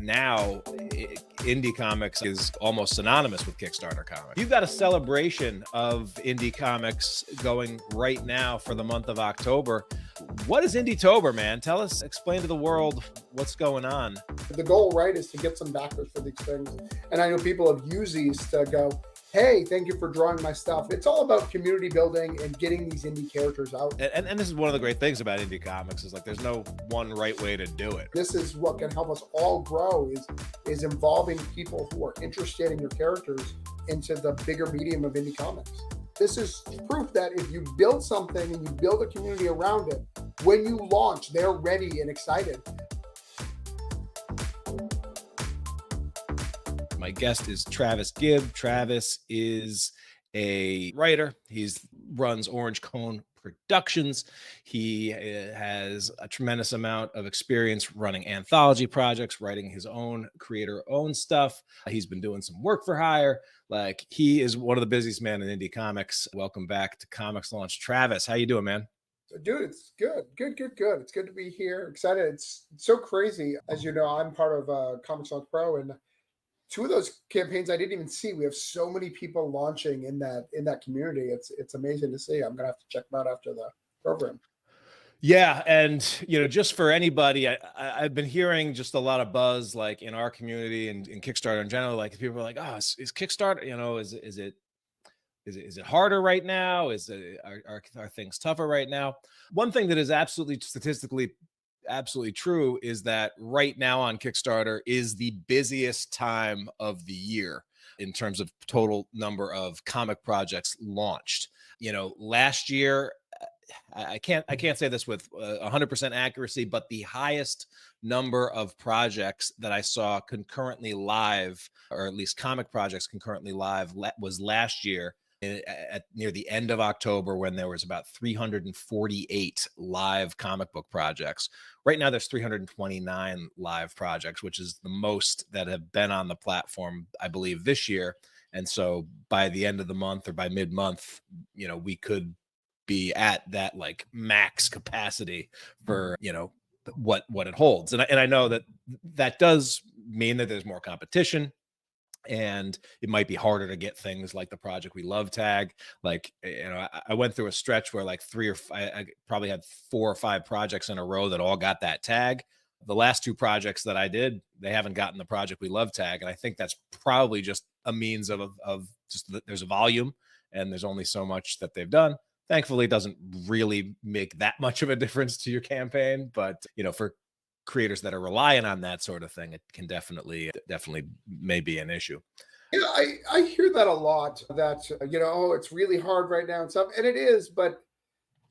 now indie comics is almost synonymous with Kickstarter comics. You've got a celebration of indie comics going right now for the month of October. What is Indietober, man? Tell us, explain to the world what's going on. The goal, right, is to get some backers for these things. And I know people have used these to go, hey, thank you for drawing my stuff. It's all about community building and getting these indie characters out. And this is one of the great things about indie comics is like there's no one right way to do it. This is what can help us all grow is involving people who are interested in your characters into the bigger medium of indie comics. This is proof that if you build something and you build a community around it, when you launch, they're ready and excited. My guest is Travis Gibb. Travis is a writer. He runs Orange Cone Productions. He has a tremendous amount of experience running anthology projects, writing his own creator-owned stuff. He's been doing some work for hire. Like, he is one of the busiest men in indie comics. Welcome back to ComixLaunch. Travis, how you doing, man? Dude, it's good. It's good to be here. Excited. It's so crazy. As you know, I'm part of ComixLaunch Pro, and two of those campaigns I didn't even see. We have so many people launching in that community. It's amazing to see. I'm gonna have to check them out after the program. Yeah, and just for anybody, I've been hearing just a lot of buzz, like in our community and in Kickstarter in general. Like people are like, "Oh, is Kickstarter? Is it harder right now? Are things tougher right now?" One thing that is absolutely statistically absolutely true is that right now on Kickstarter is the busiest time of the year in terms of total number of comic projects launched. Last year, I can't say this with 100% accuracy, but the highest number of projects that I saw concurrently live, or at least comic projects concurrently live, was last year at near the end of October, when there was about 348 live comic book projects. Right now there's 329 live projects, which is the most that have been on the platform, I believe, this year. And so by the end of the month or by mid-month, we could be at that like max capacity for, what it holds. And I know that does mean that there's more competition, and it might be harder to get things like the Project We Love tag. Like, I went through a stretch where like I probably had 4 or 5 projects in a row that all got that tag. The last 2 projects that I did, they haven't gotten the Project We Love tag. And I think that's probably just a means of just there's a volume and there's only so much that they've done. Thankfully, it doesn't really make that much of a difference to your campaign, but for creators that are relying on that sort of thing, it can definitely may be an issue. Yeah, I hear that a lot, that oh, it's really hard right now and stuff, and it is, but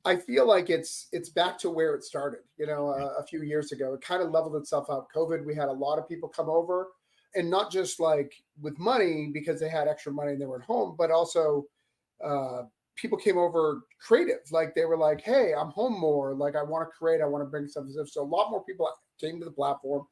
I feel like it's back to where it started. A few years ago, it kind of leveled itself out. COVID, we had a lot of people come over, and not just like with money because they had extra money and they were at home, but also people came over creative. Like they were like, hey, I'm home more. Like I want to create, I want to bring stuff. So a lot more people came to the platform,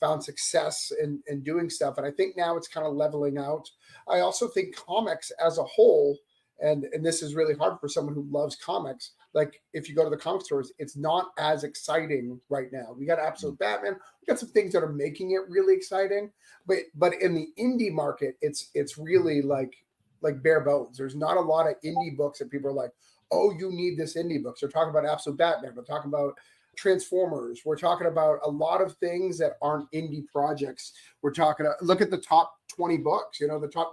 found success in doing stuff. And I think now it's kind of leveling out. I also think comics as a whole, and this is really hard for someone who loves comics. Like if you go to the comic stores, it's not as exciting right now. We got Absolute Batman. We got some things that are making it really exciting. But in the indie market, it's really like bare bones. There's not a lot of indie books that people are like, oh, you need this indie book. So they're talking about Absolute Batman. We're talking about Transformers. We're talking about a lot of things that aren't indie projects. We're talking, look at the top 20 books,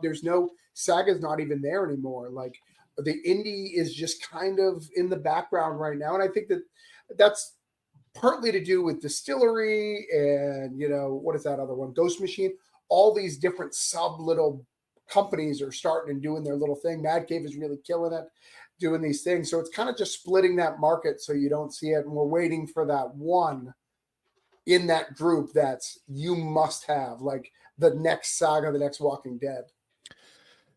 there's no Saga's not even there anymore. Like the indie is just kind of in the background right now. And I think that's partly to do with Distillery and, what is that other one? Ghost Machine. All these different little companies are starting and doing their little thing. Mad Cave is really killing it, doing these things. So it's kind of just splitting that market so you don't see it. And we're waiting for that one in that group that's you must have, like the next Saga, the next Walking Dead.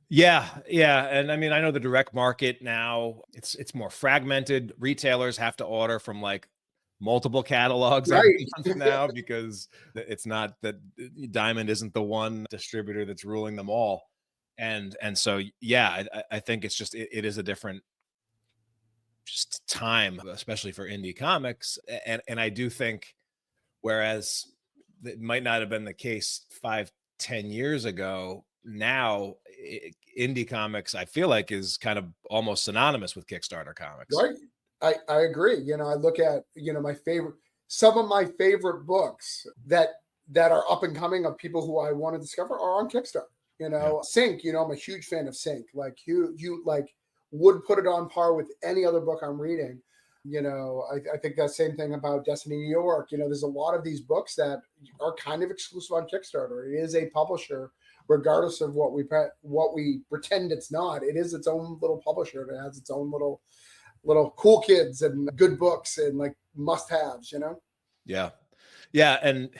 Yeah. And I mean, I know the direct market now, it's more fragmented. Retailers have to order from like multiple catalogs every month now because it's not that Diamond isn't the one distributor that's ruling them all. And so, yeah, I think it's just, it is a different just time, especially for indie comics. And I do think, whereas that might not have been the case 5-10 years ago. Now indie comics, I feel like, is kind of almost synonymous with Kickstarter comics. Right. I agree. I look at, some of my favorite books that are up and coming of people who I want to discover are on Kickstarter. Yeah. Sync, I'm a huge fan of Sync. Like you like would put it on par with any other book I'm reading. I think that same thing about Destiny New York. There's a lot of these books that are kind of exclusive on Kickstarter. It is a publisher, regardless of what we pretend it's not. It is its own little publisher. It has its own little cool kids and good books and like must-haves. Yeah. Yeah. And,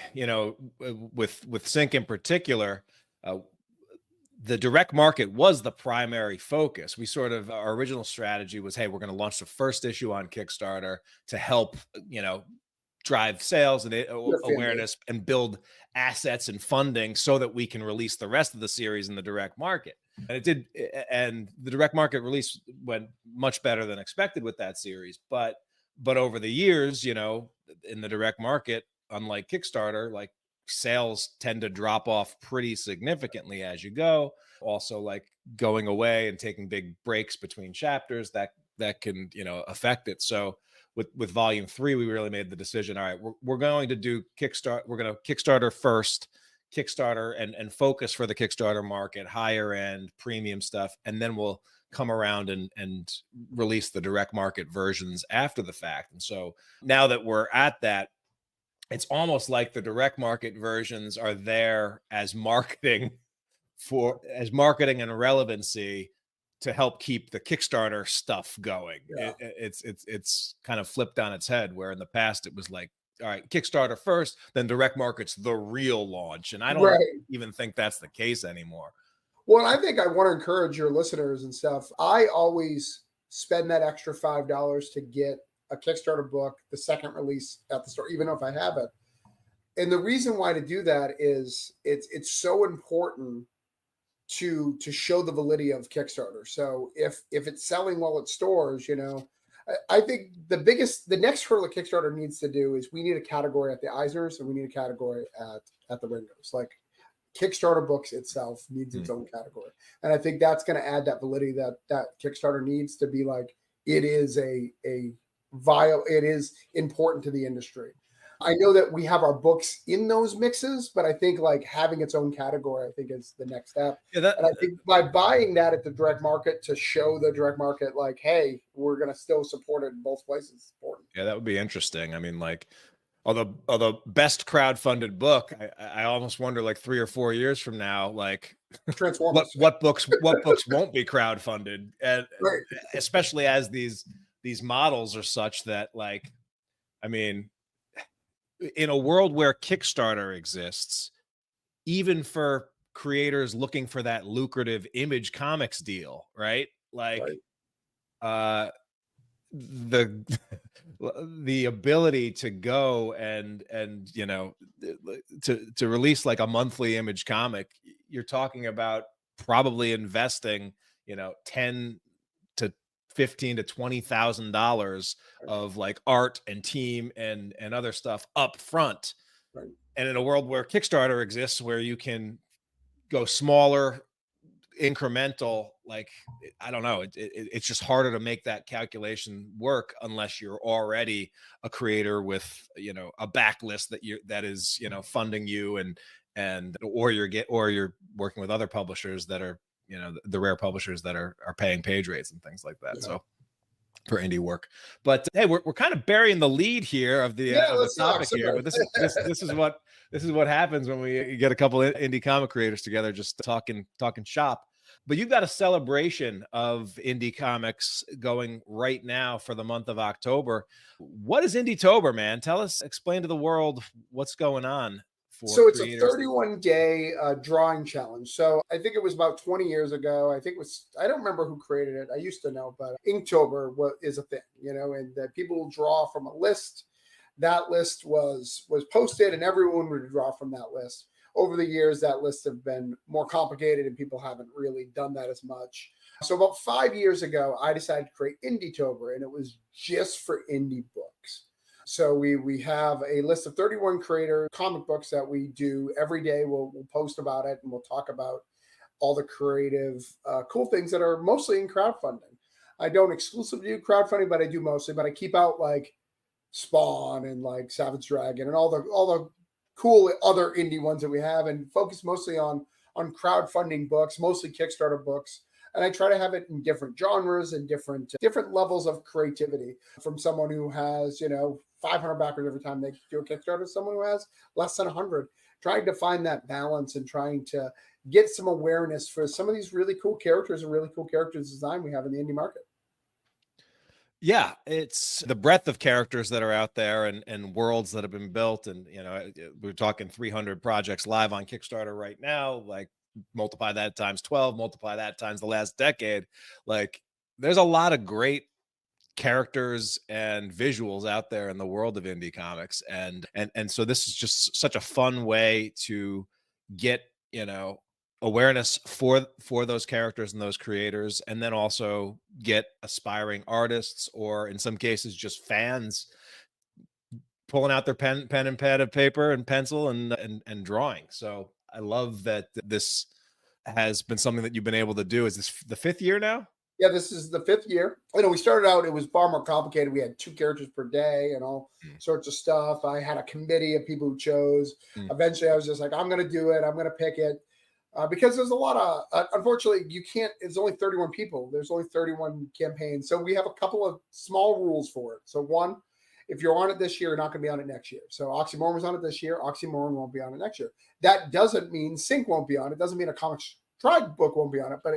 with Sync in particular, the direct market was the primary focus. Our original strategy was, hey, we're going to launch the first issue on Kickstarter to help, drive sales and awareness and build assets and funding so that we can release the rest of the series in the direct market. And it did. And the direct market release went much better than expected with that series. But over the years, in the direct market, unlike Kickstarter, like, sales tend to drop off pretty significantly as you go. Also, like, going away and taking big breaks between chapters that can, affect it. So with volume 3, we really made the decision, all right, we're going to do Kickstarter. We're going to Kickstarter first, Kickstarter and focus for the Kickstarter market, higher end premium stuff. And then we'll come around and release the direct market versions after the fact. And so now that we're at that, it's almost like the direct market versions are there as marketing and relevancy to help keep the Kickstarter stuff going. Yeah. It's kind of flipped on its head, where in the past it was like, all right, Kickstarter first, then direct market's the real launch. And I don't even think that's the case anymore. Well, I think I want to encourage your listeners and stuff. I always spend that extra $5 to get a Kickstarter book, the second release at the store, even if I have it. And the reason why to do that is it's so important to show the validity of Kickstarter. So if it's selling well at stores, I think the next hurdle that Kickstarter needs to do is we need a category at the Eisners and we need a category at the Ringos. Like, Kickstarter books itself needs its own category. And I think that's going to add that validity that Kickstarter needs to be like, it is it is important to the industry. I know that we have our books in those mixes, but I think like having its own category, I think, is the next step. Yeah, and I think by buying that at the direct market to show the direct market, like, hey, we're going to still support it in both places. It's important. Yeah, that would be interesting. I mean, like, although best crowdfunded book, I almost wonder, like, 3 or 4 years from now, like, Transformers. what books won't be crowdfunded, and right. Especially as these models are such that, like, I mean, in a world where Kickstarter exists, even for creators looking for that lucrative Image Comics deal, right? Like, right. The ability to go and to release like a monthly Image comic, you're talking about probably investing, $10,000 to $15,000 to $20,000 of like art and team and other stuff up front. Right. And in a world where Kickstarter exists, where you can go smaller, incremental, like, I don't know, it's just harder to make that calculation work unless you're already a creator with, a backlist that is funding you or you're working with other publishers that are, the rare publishers that are paying page rates and things like that. Yeah. So for indie work, but hey, we're kind of burying the lead here of the topic here, but this is what happens when we get a couple of indie comic creators together, just talking shop. But you've got a celebration of indie comics going right now for the month of October. What is Indietober, man? Explain to the world what's going on. So it's creators. A 31-day drawing challenge. So I think it was about 20 years ago. I don't remember who created it. I used to know, but Inktober is a thing, and that people will draw from a list. That list was posted and everyone would draw from that list. Over the years, that list have been more complicated and people haven't really done that as much. So about 5 years ago, I decided to create Indietober, and it was just for indie books. So we have a list of 31 creator comic books that we do every day. We'll post about it and we'll talk about all the creative, cool things that are mostly in crowdfunding. I don't exclusively do crowdfunding, but I do mostly. But I keep out like Spawn and like Savage Dragon and all the cool other indie ones that we have, and focus mostly on crowdfunding books, mostly Kickstarter books. And I try to have it in different genres and different levels of creativity. From someone who has 500 backers every time they do a Kickstarter, someone who has less than 100. Trying to find that balance and trying to get some awareness for some of these really cool characters and really cool characters design we have in the indie market. Yeah, it's the breadth of characters that are out there and worlds that have been built. And, we're talking 300 projects live on Kickstarter right now. Like, multiply that times 12, multiply that times the last decade. Like, there's a lot of great characters and visuals out there in the world of indie comics. And so this is just such a fun way to get, awareness for those characters and those creators, and then also get aspiring artists, or in some cases just fans, pulling out their pen and pad of paper and pencil and drawing. So I love that this has been something that you've been able to do. Is this the 5th year now? Yeah, this is the 5th year. We started out, it was far more complicated. We had 2 characters per day and all sorts of stuff. I had a committee of people who chose. Eventually, I was just like, I'm going to do it. I'm going to pick it. Because there's a lot of, unfortunately, you can't, it's only 31 people. There's only 31 campaigns. So we have a couple of small rules for it. So one, if you're on it this year, you're not going to be on it next year. So Oxymoron was on it this year. Oxymoron won't be on it next year. That doesn't mean Sync won't be on it. Doesn't mean a Comics Tribe book won't be on it, but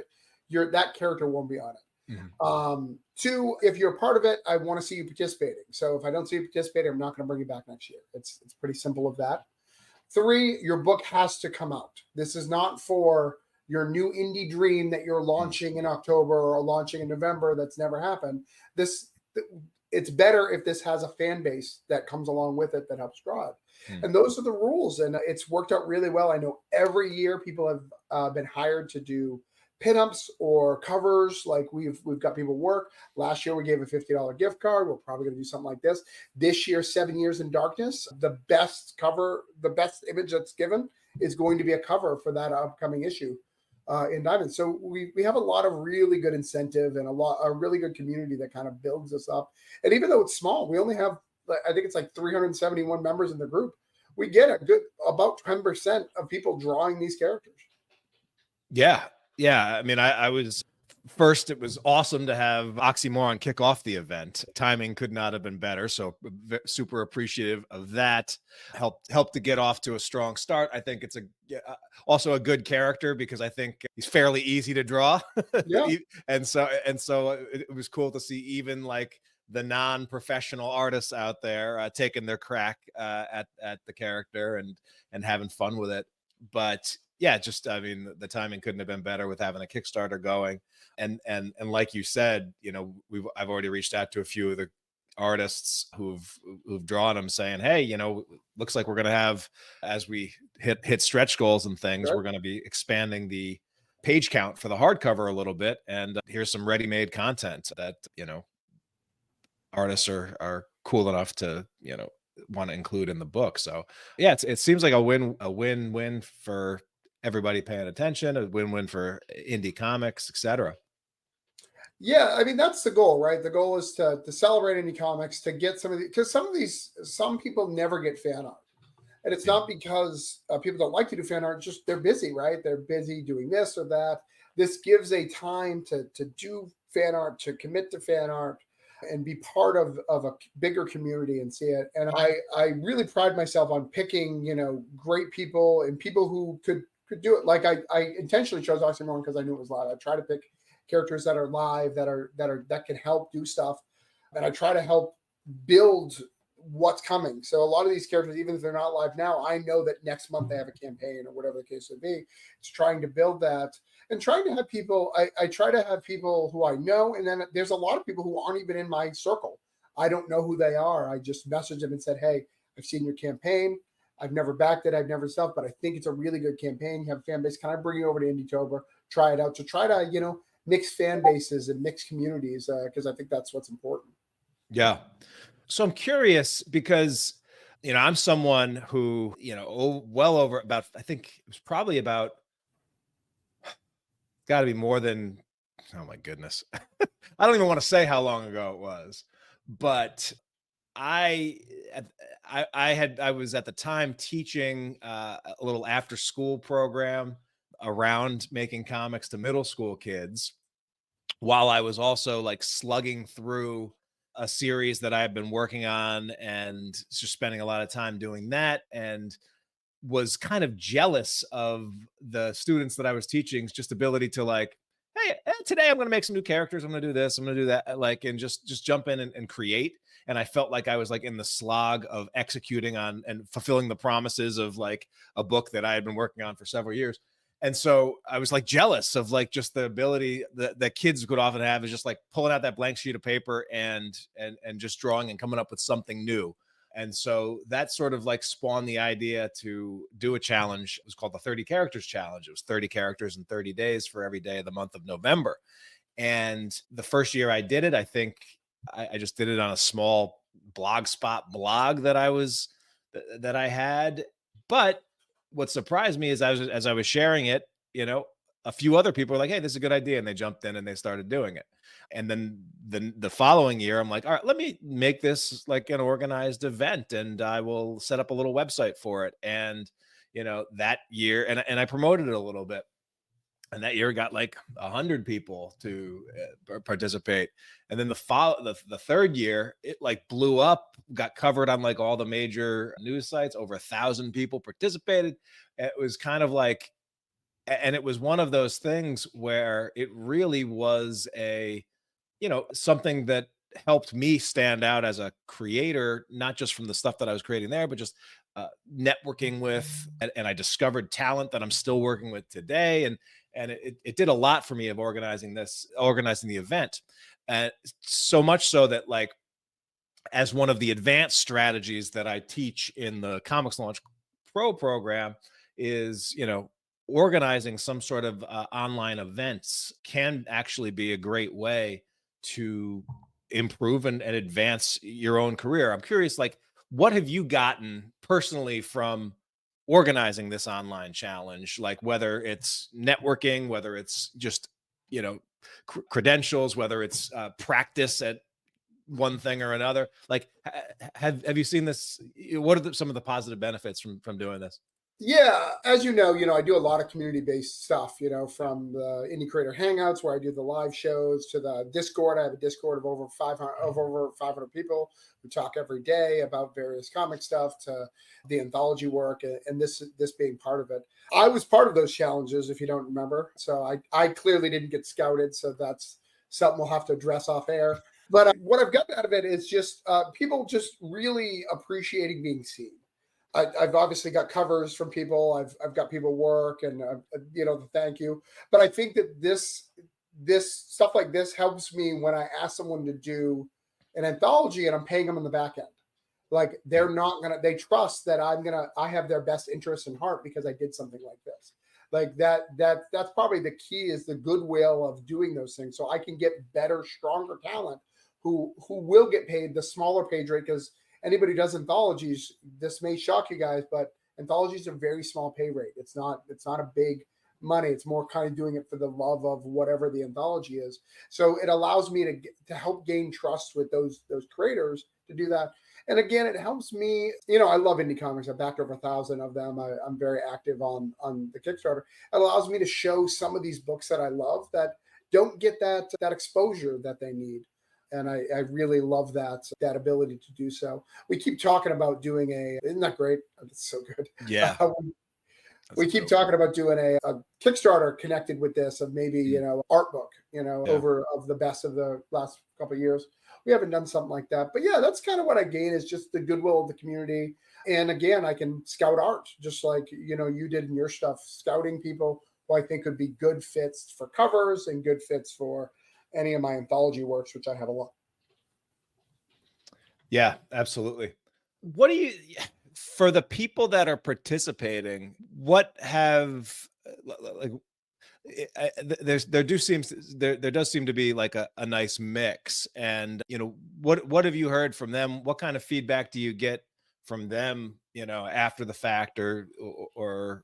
that character won't be on it. 2, if you're a part of it, I want to see you participating. So if I don't see you participating, I'm not going to bring you back next year. It's pretty simple of that. 3, your book has to come out. This is not for your new indie dream that you're launching in October or launching in November. That's never happened. It's better if this has a fan base that comes along with it that helps draw it. And those are the rules. And it's worked out really well. I know every year people have been hired to do pinups or covers. Like we've got people work. Last year we gave a $50 gift card. We're probably going to do something like this. This year, 7 Years in Darkness, the best cover, the best image that's given is going to be a cover for that upcoming issue in Diamond. So we have a lot of really good incentive and a really good community that kind of builds us up. And even though it's small, we only have, I think it's like 371 members in the group. We get about 10% of people drawing these characters. Yeah. Yeah, I mean, I was first. It was awesome to have Oxymoron kick off the event. Timing could not have been better. So super appreciative of that. Helped to get off to a strong start. I think it's also a good character because I think he's fairly easy to draw. Yeah. and so it was cool to see even like the non-professional artists out there taking their crack at the character and having fun with it. But yeah, I mean, the timing couldn't have been better with having a Kickstarter going. And like you said, I've already reached out to a few of the artists who've drawn them saying, hey, looks like we're going to have, as we hit stretch goals and things, Sure. we're going to be expanding the page count for the hardcover a little bit. And here's some ready-made content that, artists are cool enough to, want to include in the book. So yeah, it seems like a win-win for everybody paying attention, a win-win for indie comics, etc. Yeah, I mean that's the goal, right? The goal is to celebrate indie comics, to get because some people never get fan art, and it's not because people don't like to do fan art; just they're busy, right? They're busy doing this or that. This gives a time to do fan art, to commit to fan art, and be part of a bigger community and see it. And I really pride myself on picking, great people and people who could do it. Like I intentionally chose Oxymoron because I knew it was live. I try to pick characters that are live, that can help do stuff, and I try to help build what's coming. So a lot of these characters, even if they're not live now, I know that next month they have a campaign or whatever the case would be. It's trying to build that and trying to have people. I try to have people who I know, and then there's a lot of people who aren't even in my circle. I don't know who they are. I just messaged them and said, hey, I've seen your campaign. I've never backed it. I've never stuff, but I think it's a really good campaign. You have a fan base. Can I bring you over to Indietober? Try it out. To try to, mix fan bases and mix communities, because I think that's what's important. Yeah. So I'm curious because, I'm someone who, well over about, I think it was probably about, got to be more than, oh my goodness. I don't even want to say how long ago it was, but I, I was at the time teaching a little after school program around making comics to middle school kids, while I was also like slugging through a series that I had been working on and just spending a lot of time doing that, and was kind of jealous of the students that I was teaching's just ability to like, hey, today I'm going to make some new characters. I'm going to do this. I'm going to do that. Like, and just jump in and create. And I felt like I was like in the slog of executing on and fulfilling the promises of like a book that I had been working on for several years. And so I was like jealous of like just the ability that kids could often have is just like pulling out that blank sheet of paper and just drawing and coming up with something new. And so that sort of like spawned the idea to do a challenge. It was called the 30 characters challenge. It was 30 characters in 30 days for every day of the month of November. And the first year I did it, I think I just did it on a small blogspot blog that I had. But what surprised me is as I was sharing it, a few other people were like, hey, this is a good idea. And they jumped in and they started doing it. And then the following year, I'm like, all right, let me make this like an organized event and I will set up a little website for it. And, that year, and I promoted it a little bit. And that year got like 100 people to participate. And then the third year, it like blew up, got covered on like all the major news sites. Over 1,000 people participated. It was kind of like, and it was one of those things where it really was something that helped me stand out as a creator, not just from the stuff that I was creating there, but just networking with, and I discovered talent that I'm still working with today. And it did a lot for me of organizing the event. And so much so that like, as one of the advanced strategies that I teach in the ComixLaunch Pro program is, organizing some sort of online events can actually be a great way to improve and advance your own career. I'm curious, like, what have you gotten personally from organizing this online challenge? Like, whether it's networking, whether it's just, credentials, whether it's practice at one thing or another. Like, have you seen this? What are some of the positive benefits from doing this? Yeah, as I do a lot of community-based stuff, from the Indie Creator Hangouts where I do the live shows to the Discord. I have a Discord of over 500 people who talk every day about various comic stuff, to the anthology work, and this being part of it. I was part of those challenges, if you don't remember. So I clearly didn't get scouted, so that's something we'll have to address off air. But what I've gotten out of it is just people just really appreciating being seen. I've obviously got covers from people. I've got people work and the thank you. But I think that this stuff like this helps me when I ask someone to do an anthology and I'm paying them in the back end. Like they trust that I have their best interests in heart because I did something like this. Like that's probably the key, is the goodwill of doing those things. So I can get better, stronger talent who will get paid the smaller page rate, because anybody who does anthologies, this may shock you guys, but anthologies are very small pay rate. It's not a big money. It's more kind of doing it for the love of whatever the anthology is. So it allows me to help gain trust with those creators to do that. And again, it helps me. I love indie comics. I've backed over 1,000 of them. I'm very active on the Kickstarter. It allows me to show some of these books that I love that don't get that exposure that they need. And I really love that ability to do so. We keep talking about doing isn't that great? It's so good. Yeah. We keep talking about doing a Kickstarter connected with this, of maybe, art book, over of the best of the last couple of years. We haven't done something like that. But yeah, that's kind of what I gain, is just the goodwill of the community. And again, I can scout art just like, you did in your stuff, scouting people who I think could be good fits for covers and good fits for any of my anthology works, which I have a lot. Yeah, absolutely. What do you, for the people that are participating, what have, like, There does seem to be like a nice mix. And what have you heard from them? What kind of feedback do you get from them, after the fact, or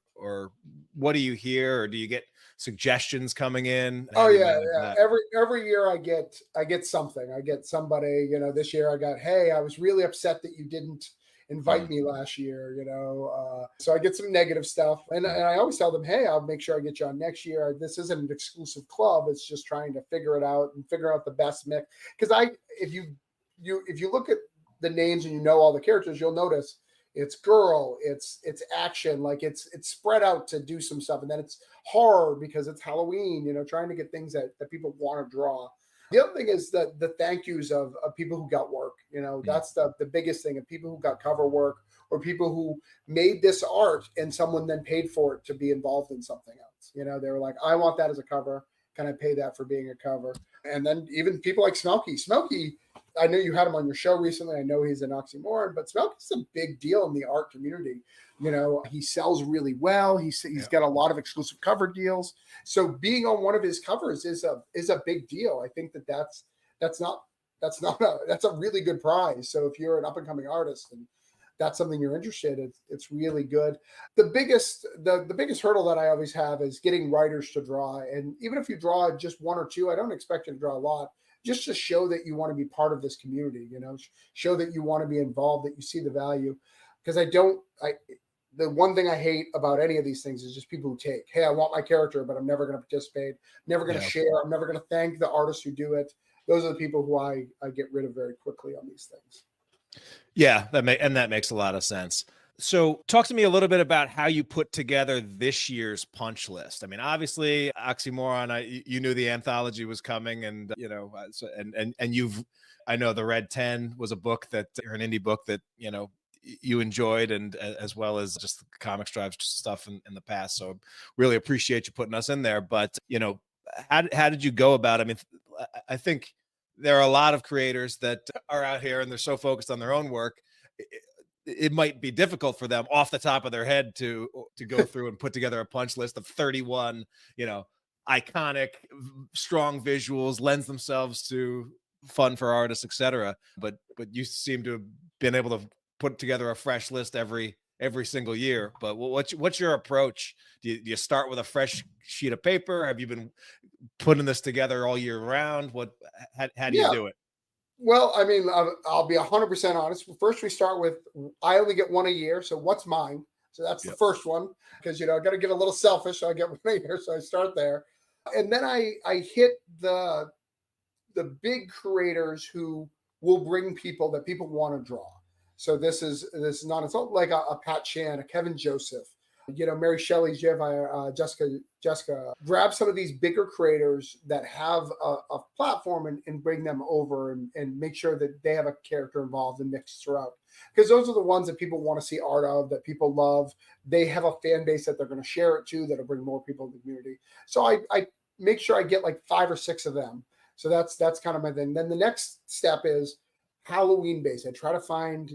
what do you hear, or do you get suggestions coming in? How Oh do you yeah, manage yeah. that? Every year I get something. I get somebody. This year I got, hey, I was really upset that you didn't invite Mm, me last year. So I get some negative stuff, and I always tell them, hey, I'll make sure I get you on next year. This isn't an exclusive club. It's just trying to figure it out and figure out the best mix. Because if you look at the names and all the characters, you'll notice it's girl, it's action, like it's spread out to do some stuff, and then it's horror because it's Halloween, trying to get things that people want to draw. The other thing is that the thank yous of people who got work, mm. that's the biggest thing, of people who got cover work, or people who made this art and someone then paid for it to be involved in something else. They were like, I want that as a cover. Can I pay that for being a cover? And then even people like Smelky. Smelky, I know you had him on your show recently. I know he's an oxymoron, but Smelky's a big deal in the art community. He sells really well. He's got a lot of exclusive cover deals. So being on one of his covers is a big deal. I think that's a really good prize. So if you're an up and coming artist and that's something you're interested in, it's really good. The biggest hurdle that I always have is getting writers to draw. And even if you draw just one or two, I don't expect you to draw a lot, just to show that you want to be part of this community, show that you want to be involved, that you see the value. Because the one thing I hate about any of these things is just people who take, hey, I want my character, but I'm never going to participate, never going to share, I'm never going to thank the artists who do it. Those are the people who I get rid of very quickly on these things. Yeah, that makes a lot of sense. So talk to me a little bit about how you put together this year's punch list. I mean, obviously, Oxymoron, you knew the anthology was coming, and I know the Red 10 was a book or an indie book that you enjoyed, and as well as just the Comics Drive stuff in the past. So really appreciate you putting us in there. But how did you go about it? I mean, I think there are a lot of creators that are out here and they're so focused on their own work. It might be difficult for them off the top of their head to go through and put together a punch list of 31, iconic, strong visuals, lends themselves to fun for artists, etc. But you seem to have been able to put together a fresh list every single year. But what's your approach? Do you start with a fresh sheet of paper? Have you been putting this together all year round? How do you Yeah. do it? Well, I mean, I'll be 100% honest. First, we start with, I only get one a year. So what's mine? So that's the first one, because, I got to get a little selfish. So I get one a year. So I start there. And then I hit the big creators who will bring people that people want to draw. So this is not, it's not like a Pat Chan, a Kevin Joseph, Mary Shelley, Jessica. Grab some of these bigger creators that have a platform and bring them over and make sure that they have a character involved and mixed throughout. Because those are the ones that people want to see art of, that people love. They have a fan base that they're going to share it to, that'll bring more people in the community. So I make sure I get like 5 or 6 of them. So that's kind of my thing. Then the next step is Halloween based. I try to find,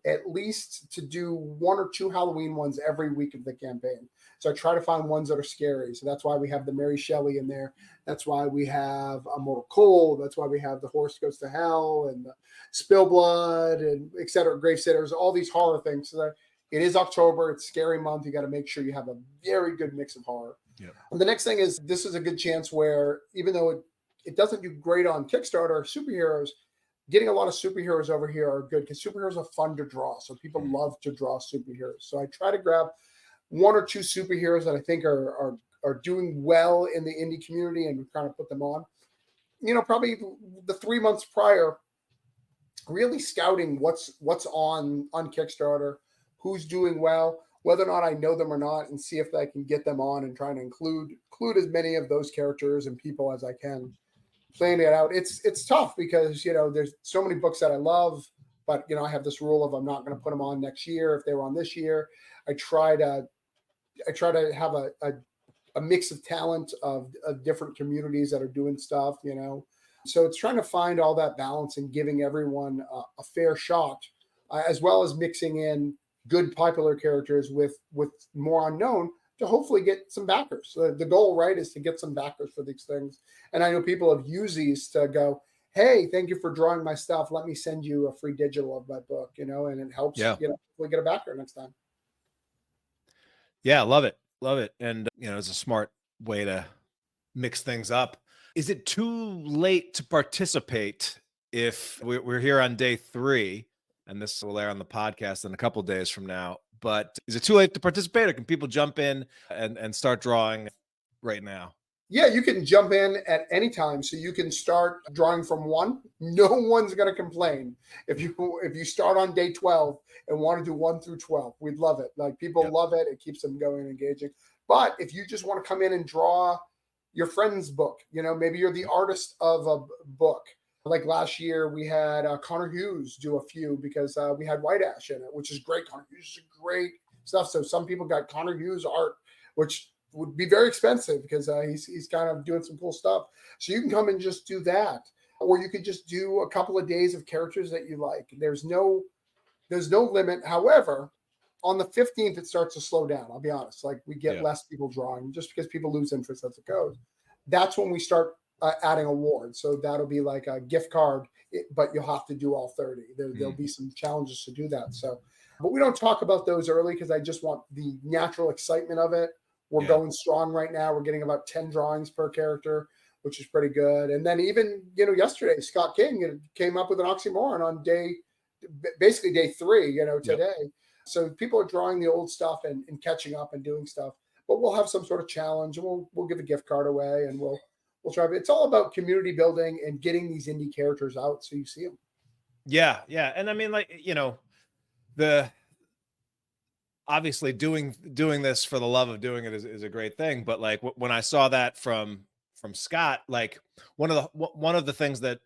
at least to do 1 or 2 Halloween ones every week of the campaign. So I try to find ones that are scary. So that's why we have the Mary Shelley in there. That's why we have a Mortal Cold. That's why we have the Horse Goes to Hell and the Spill Blood and et cetera, Grave Sitters, all these horror things. So that it is October. It's scary month. You got to make sure you have a very good mix of horror. Yeah. And the next thing is, this is a good chance where, even though it doesn't do great on Kickstarter, superheroes, getting a lot of superheroes over here are good, because superheroes are fun to draw. So people love to draw superheroes. So I try to grab 1 or 2 superheroes that I think are doing well in the indie community and kind of put them on. Probably the 3 months prior, really scouting what's on Kickstarter, who's doing well, whether or not I know them or not, and see if I can get them on, and trying to include as many of those characters and people as I can. Playing it out, it's tough because there's so many books that I love, but I have this rule of I'm not going to put them on next year if they were on this year. I try to have a mix of talent of different communities that are doing stuff, So it's trying to find all that balance and giving everyone a fair shot, as well as mixing in good popular characters with more unknown, to hopefully get some backers. The goal, right, is to get some backers for these things. And I know people have used these to go, hey, thank you for drawing my stuff. Let me send you a free digital of my book, and it helps, Yeah. we get a backer next time. Yeah. Love it. Love it. And, it's a smart way to mix things up. Is it too late to participate if we're here on day 3, and this will air on the podcast in a couple of days from now, but is it too late to participate, or can people jump in and start drawing right now? Yeah, you can jump in at any time. So you can start drawing from 1. No one's going to complain. If you start on day 12 and want to do 1 through 12, we'd love it. Like, people love it. It keeps them going and engaging. But if you just want to come in and draw your friend's book, maybe you're the artist of a book. Like last year, we had Connor Hughes do a few because we had White Ash in it, which is great. Connor Hughes is great stuff. So some people got Connor Hughes art, which would be very expensive because he's kind of doing some cool stuff. So you can come and just do that, or you could just do a couple of days of characters that you like. There's no limit. However, on the 15th, it starts to slow down. I'll be honest. Like, we get less people drawing just because people lose interest as it goes. That's when we start adding awards. So that'll be like a gift card, but you'll have to do all 30. There'll be some challenges to do that. So, but we don't talk about those early because I just want the natural excitement of it. We're going strong right now. We're getting about 10 drawings per character, which is pretty good. And then even, yesterday, Scott King came up with an oxymoron on basically day 3, today. Yep. So people are drawing the old stuff and catching up and doing stuff. But we'll have some sort of challenge, and we'll give a gift card away, and we'll try. It's all about community building and getting these indie characters out so you see them. Yeah, yeah. And I mean, like, obviously doing this for the love of doing it is a great thing. But like, when I saw that from Scott, like, one of the things that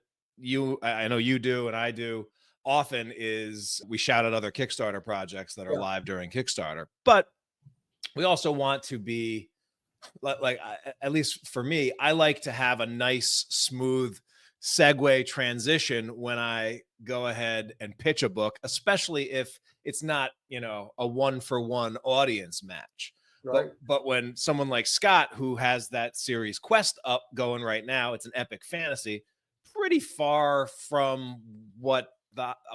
I know you do and I do often is we shout out other Kickstarter projects that are live during Kickstarter, but we also want to be like, at least for me, I like to have a nice, smooth segue transition when I go ahead and pitch a book, especially if it's not, a 1-for-1 audience match. Right. But when someone like Scott, who has that series Quest up going right now, it's an epic fantasy, pretty far from what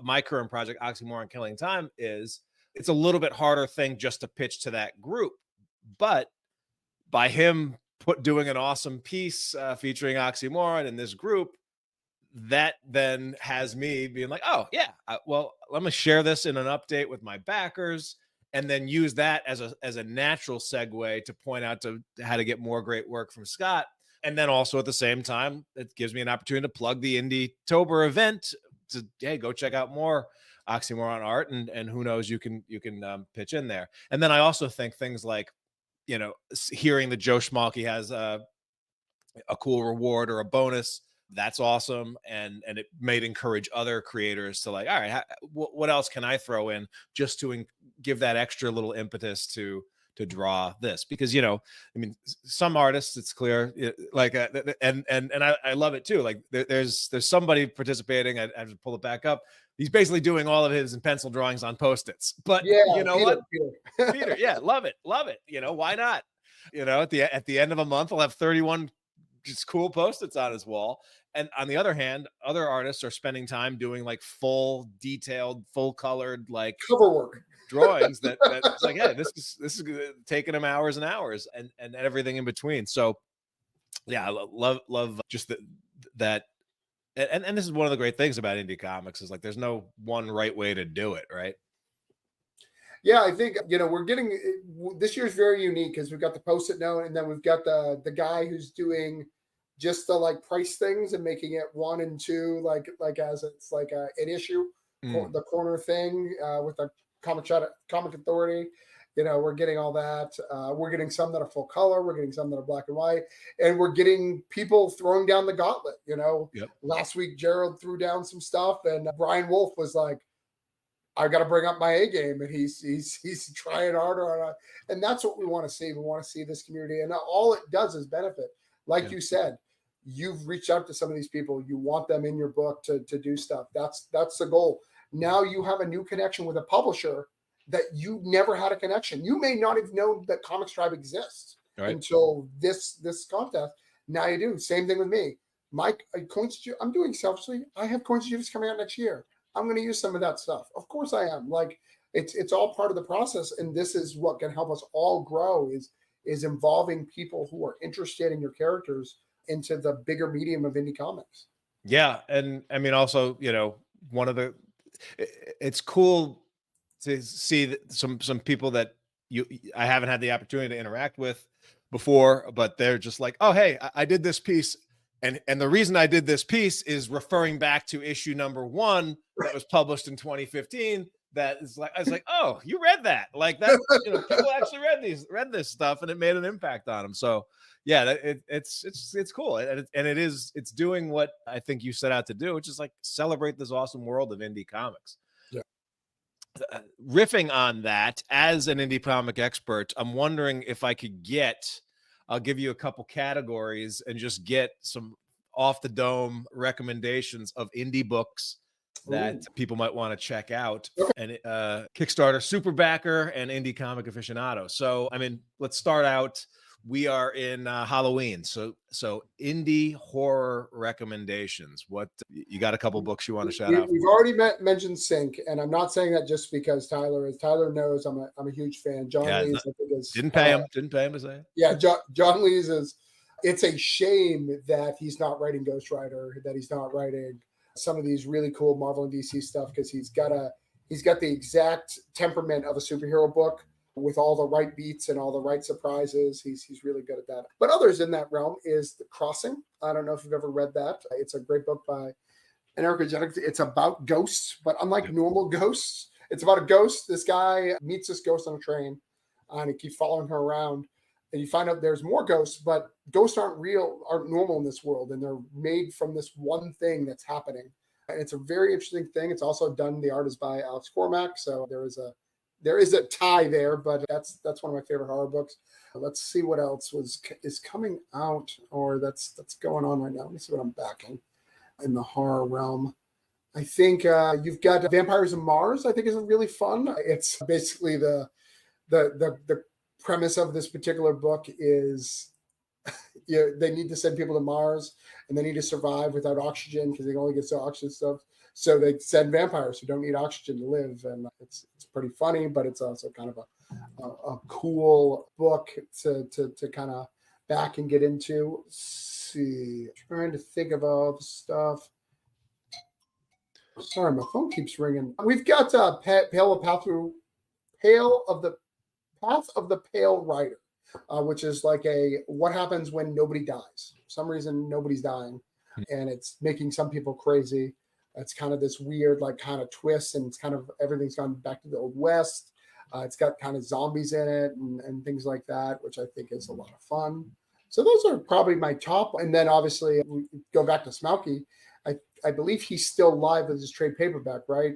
my current project, Oxymoron Killing Time, is. It's a little bit harder thing just to pitch to that group. But by him doing an awesome piece featuring Oxymoron in this group, that then has me being like, oh yeah, well, let me share this in an update with my backers, and then use that as a natural segue to point out to how to get more great work from Scott. And then also at the same time, it gives me an opportunity to plug the Indietober event to, hey, go check out more Oxymoron art, and who knows, you can pitch in there. And then I also think things like, hearing that Joe Schmalke has a cool reward or a bonus, that's awesome. And it may encourage other creators to like, all right, what else can I throw in just to give that extra little impetus to draw this? Because, I mean, some artists, it's clear, like, and I love it too. Like, there's somebody participating. I have to pull it back up. He's basically doing all of his in pencil drawings on Post-its, but you know what? Peter, yeah, love it. Why not? At the end of a month, I'll have 31 just cool Post-its on his wall. And on the other hand, other artists are spending time doing like full detailed, full colored, like cover work drawings that's like, hey, this is taking them hours and hours, and everything in between. So yeah, I love just that. And this is one of the great things about indie comics is like, there's no one right way to do it, right? Yeah, I think, we're getting, this year's very unique because we've got the Post-it note, and then we've got the guy who's doing just the like price things and making it 1 and 2, like as it's like an issue, the corner thing with the Comic Authority. We're getting all that. We're getting some that are full color. We're getting some that are black and white, and we're getting people throwing down the gauntlet. Yep. Last week Gerald threw down some stuff, and Brian Wolf was like, I got to bring up my A game, and he's trying harder on it. And that's what we want to see. We want to see this community, and all it does is benefit. Like you said, you've reached out to some of these people. You want them in your book to do stuff. That's the goal. Now you have a new connection with a publisher that you never had a connection. You may not have known that Comics Tribe exists until this contest. Now you do. Same thing with me. My coins, I'm doing selfishly. I have Coins Judas coming out next year. I'm going to use some of that stuff. Of course I am. Like it's all part of the process. And this is what can help us all grow is involving people who are interested in your characters into the bigger medium of indie comics. Yeah. And I mean, also, it's cool to see some people that I haven't had the opportunity to interact with before, but they're just like, oh, hey, I did this piece. And the reason I did this piece is referring back to issue number 1 that was published in 2015. That is like, I was like, oh, you read that? Like that, people actually read this stuff, and it made an impact on them. So yeah, it's cool. And it's doing what I think you set out to do, which is like celebrate this awesome world of indie comics. Yeah. Riffing on that, as an indie comic expert, I'm wondering if I could I'll give you a couple categories and just get some off the dome recommendations of indie books that people might want to check out. And Kickstarter super backer and indie comic aficionado. So, I mean, let's start out. We are in Halloween. So indie horror recommendations. What you got? A couple books you want to shout out? We've already mentioned Sync, and I'm not saying that just because Tyler knows I'm a huge fan. John Lees, I think, is didn't pay him to say it. Yeah, John Lees is. It's a shame that he's not writing Ghost Rider, that he's not writing some of these really cool Marvel and DC stuff, because he's got the exact temperament of a superhero book with all the right beats and all the right surprises. He's really good at that. But others in that realm is The Crossing. I don't know if you've ever read that. It's a great book by Erica Jennings. It's about ghosts, but unlike normal ghosts, it's about a ghost. This guy meets this ghost on a train, and he keeps following her around. And you find out there's more ghosts, but ghosts aren't normal in this world, and they're made from this one thing that's happening. And it's a very interesting thing. It's also done. The art is by Alex Cormack, so there is a tie there. But that's one of my favorite horror books. Let's see what else is coming out, or that's going on right now. Let me see what I'm backing in the horror realm. I think you've got Vampires of Mars. I think is really fun. It's basically the premise of this particular book is they need to send people to Mars, and they need to survive without oxygen because they can only get so oxygen stuff. So they send vampires who don't need oxygen to live, and it's pretty funny, but it's also kind of a cool book to kind of back and get into. Let's see, trying to think of all the stuff. Sorry, my phone keeps ringing. We've got Pale of the Path of the Pale Rider, which is like what happens when nobody dies. For some reason, nobody's dying, and it's making some people crazy. It's kind of this weird, like, kind of twist, and it's kind of everything's gone back to the Old West. It's got kind of zombies in it and things like that, which I think is a lot of fun. So those are probably my top. And then obviously we go back to Smokey. I believe he's still live with his trade paperback, right?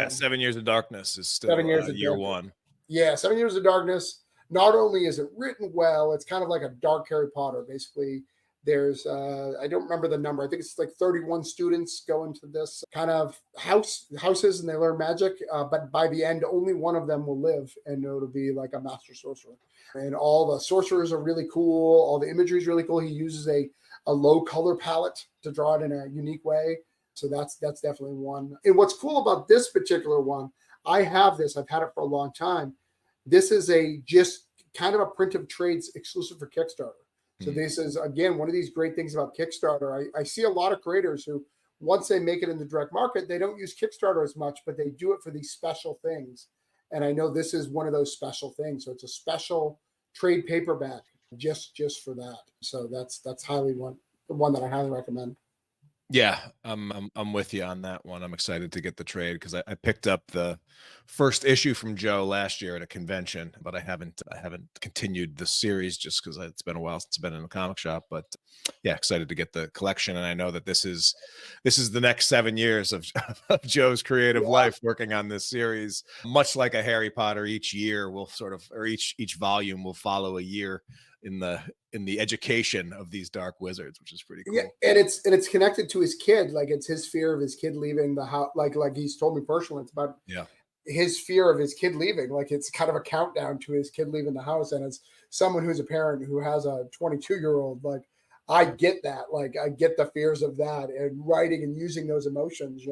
7 Years of Darkness is still 7 years of year Darkness. 1. Yeah, 7 Years of Darkness. Not only is it written well, it's kind of like a dark Harry Potter. Basically, there's, I don't remember the number. I think it's like 31 students go into this kind of houses, and they learn magic. But by the end, only one of them will live, and it'll be like a master sorcerer. And all the sorcerers are really cool. All the imagery is really cool. He uses a low color palette to draw it in a unique way. So that's definitely one. And what's cool about this particular one, I have this. I've had it for a long time. This is just kind of a print of trades exclusive for Kickstarter. So this is, again, one of these great things about Kickstarter. I see a lot of creators who, once they make it in the direct market, they don't use Kickstarter as much, but they do it for these special things. And I know this is one of those special things. So it's a special trade paperback just for that. So that's the one that I highly recommend. Yeah, I'm with you on that one. I'm excited to get the trade because I picked up the first issue from Joe last year at a convention, but I haven't continued the series just because it's been a while since I've been in a comic shop. But yeah, excited to get the collection, and I know that this is the next 7 years of Joe's creative life working on this series. Much like a Harry Potter, each year will each volume will follow a year in the education of these dark wizards, which is pretty cool. Yeah, and it's connected to his kid. Like, it's his fear of his kid leaving the house. Like he's told me personally, it's about his fear of his kid leaving, like it's kind of a countdown to his kid leaving the house. And as someone who's a parent who has a 22-year-old, like I get that, like I get the fears of that, and writing and using those emotions,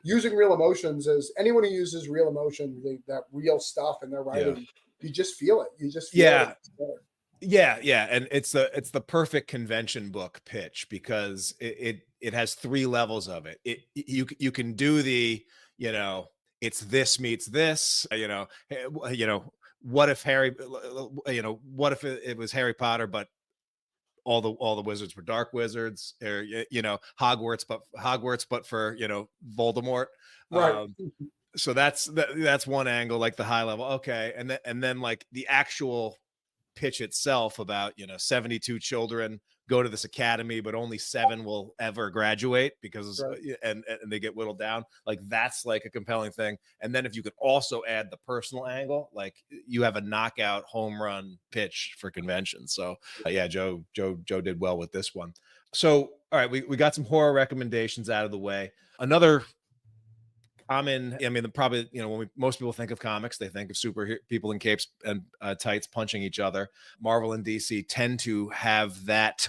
using real emotions. As anyone who uses real emotion, that real stuff in their writing, you just feel it. You just feel it. Yeah, and it's the perfect convention book pitch, because it has 3 levels of it. You can do the, it's this meets this, what if what if it was Harry Potter, but all the wizards were dark wizards, or Hogwarts, but for Voldemort. Right. So that's one angle, like the high level. Okay, and then like the actual pitch itself about 72 children go to this academy, but only 7 will ever graduate because and they get whittled down. Like that's like a compelling thing. And then if you could also add the personal angle, like you have a knockout home run pitch for conventions. So Joe did well with this one. So all right, we got some horror recommendations out of the way. Another probably, when most people think of comics, they think of super people in capes and tights punching each other. Marvel and DC tend to have that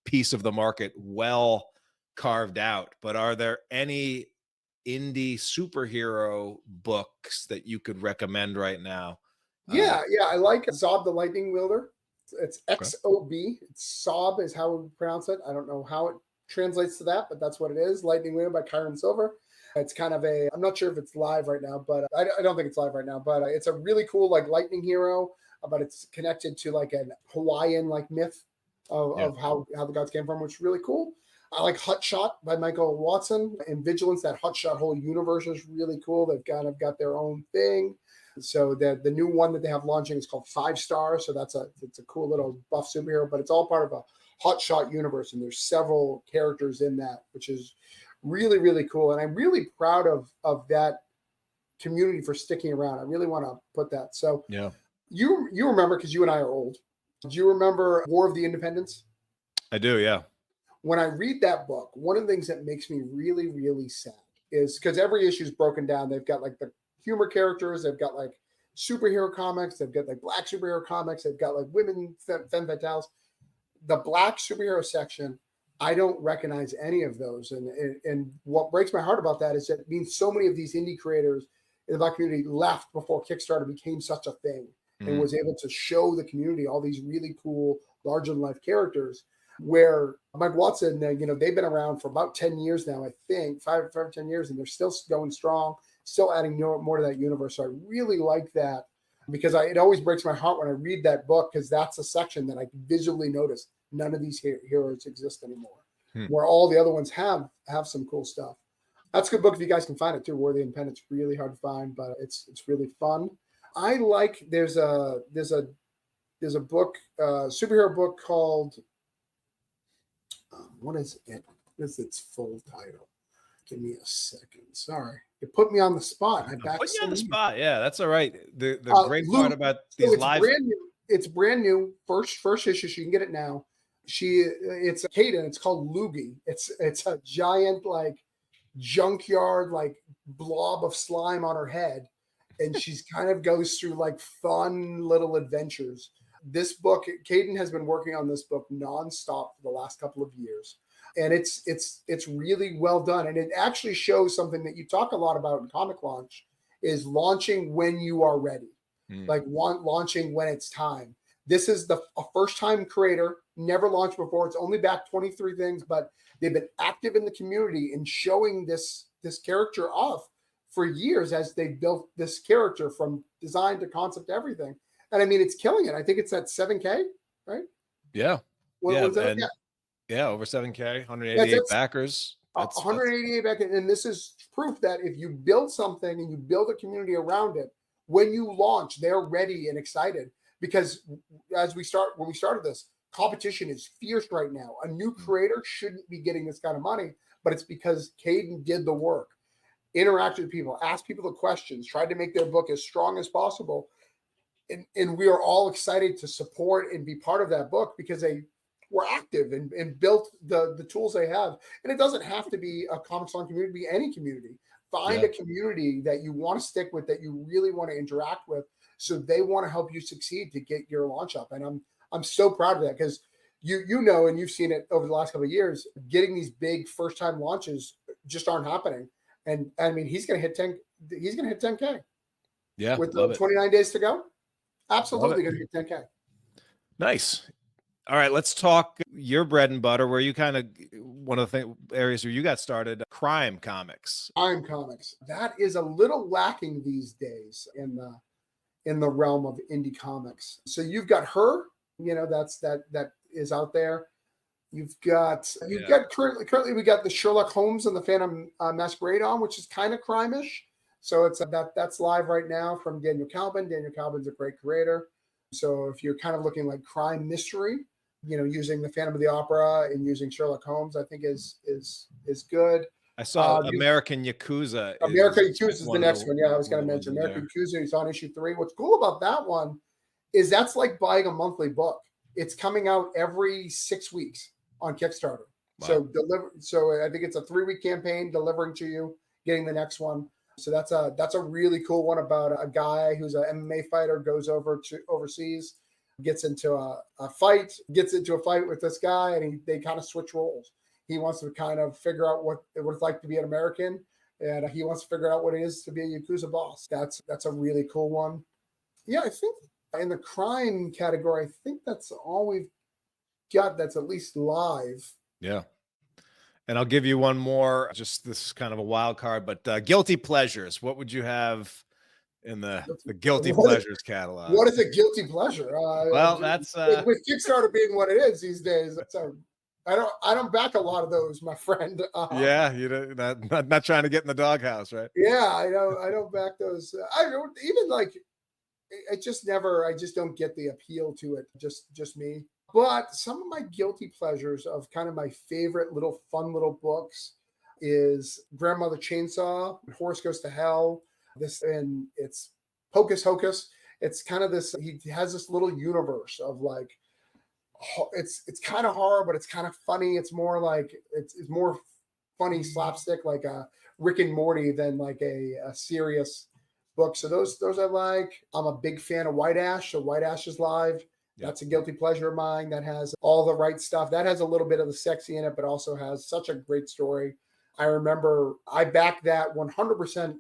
piece of the market well carved out. But are there any indie superhero books that you could recommend right now? Yeah, I like Zob the Lightning Wielder. It's XOB. Sob is how we pronounce it. I don't know how it translates to that, but that's what it is. Lightning Wielder by Kyron Silver. It's kind of I'm not sure if it's live right now, but I don't think it's live right now, but it's a really cool, like, lightning hero, but it's connected to like a Hawaiian like myth of how the gods came from, which is really cool. I like Hot Shot by Michael Watson and Vigilance. That Hot Shot whole universe is really cool. They've kind of got their own thing. So the new one that they have launching is called 5 Star. So it's a cool little buff superhero, but it's all part of a Hot Shot universe. And there's several characters in that, which is really, really cool. And I'm really proud of that community for sticking around. I really want to put that. So you remember, because you and I are old, do you remember War of the Independents? I do, yeah. When I read that book, one of the things that makes me really, really sad is because every issue is broken down. They've got like the humor characters. They've got like superhero comics. They've got like black superhero comics. They've got like women, femme fatales. The black superhero section, I don't recognize any of those. And what breaks my heart about that is that it means so many of these indie creators in the black community left before Kickstarter became such a thing and was able to show the community all these really cool, larger than life characters. Where Mike Watson, they've been around for about 10 years now, I think, 5 or 10 years, and they're still going strong, still adding more to that universe. So I really like that, because it always breaks my heart when I read that book, because that's a section that I visually notice none of these heroes exist anymore, where all the other ones have some cool stuff. That's a good book if you guys can find it too. War of the Independents, really hard to find, but it's really fun. I like there's a book, superhero book called what is it? What is its full title? Give me a second. Sorry, it put me on the spot. Put you on the spot. Yeah, that's all right. The great part about these live, it's brand new. First issue. She can get it now. It's Kaden. It's called Loogie. It's a giant like junkyard like blob of slime on her head, and she's kind of goes through like fun little adventures. This book, Kaden has been working on this book nonstop for the last couple of years, and it's really well done. And it actually shows something that you talk a lot about in ComixLaunch, is launching when you are ready, like launching when it's time. This is a first-time creator, never launched before. It's only backed 23 things, but they've been active in the community and showing this character off for years as they built this character from design to concept to everything. And I mean, it's killing it. I think it's at 7K, right? Yeah. Over 7K, 188 backers. 188 backers. And this is proof that if you build something and you build a community around it, when you launch, they're ready and excited. Because when we started this, competition is fierce right now. A new creator shouldn't be getting this kind of money, but it's because Kaden did the work, interacted with people, asked people the questions, tried to make their book as strong as possible. And we are all excited to support and be part of that book because they were active and built the tools they have. And it doesn't have to be a ComixLaunch community, be any community. find a community that you want to stick with, that you really want to interact with, so they want to help you succeed to get your launch up. And I'm so proud of that, because you know, and you've seen it over the last couple of years, getting these big first time launches just aren't happening. And I mean, he's going to hit 10K. Yeah. With 29 days to go. Absolutely going to hit 10K. Nice. All right, let's talk your bread and butter, where you kind of, one of the areas where you got started, crime comics. Crime comics. That is a little lacking these days in the realm of indie comics. So you've got her, you know, that is out there. You've got currently we got the Sherlock Holmes and the Phantom Masquerade on, which is kind of crime-ish. So it's that's live right now from Daniel Calvin. Daniel Calvin's a great creator. So if you're kind of looking like crime mystery, you know, using the Phantom of the Opera and using Sherlock Holmes, I think is good. I saw American Yakuza. American Yakuza is the next one. Yeah, I was going to mention American Yakuza is on issue 3. What's cool about that one is that's like buying a monthly book. It's coming out every 6 weeks on Kickstarter. Wow. So I think it's a 3-week campaign, delivering to you, getting the next one. So that's a really cool one about a guy who's an MMA fighter, goes over to overseas, gets into a fight with this guy, and they kind of switch roles. He wants to kind of figure out what it's like to be an American, and he wants to figure out what it is to be a Yakuza boss. That's a really cool one. Yeah, I think in the crime category, I think that's all we've got that's at least live. Yeah. And I'll give you one more, just this is kind of a wild card, but guilty pleasures. What would you have in the guilty pleasures catalog? What is a guilty pleasure? Well, that's with Kickstarter being what it is these days. I don't back a lot of those, my friend. Yeah, you're not trying to get in the doghouse, right? Yeah, I don't back those. I don't even like. I just don't get the appeal to it. Just me. But some of my guilty pleasures of kind of my favorite fun little books is Grandmother Chainsaw, Horse Goes to Hell. And it's Hocus Hocus. It's kind of this, he has this little universe of like, it's kind of horror, but it's kind of funny. It's more like, it's more funny slapstick, like a Rick and Morty than like a serious book. So those I like. I'm a big fan of White Ash. So White Ash is live. That's a guilty pleasure of mine. That has all the right stuff. That has a little bit of the sexy in it, but also has such a great story. I remember I backed that 100%.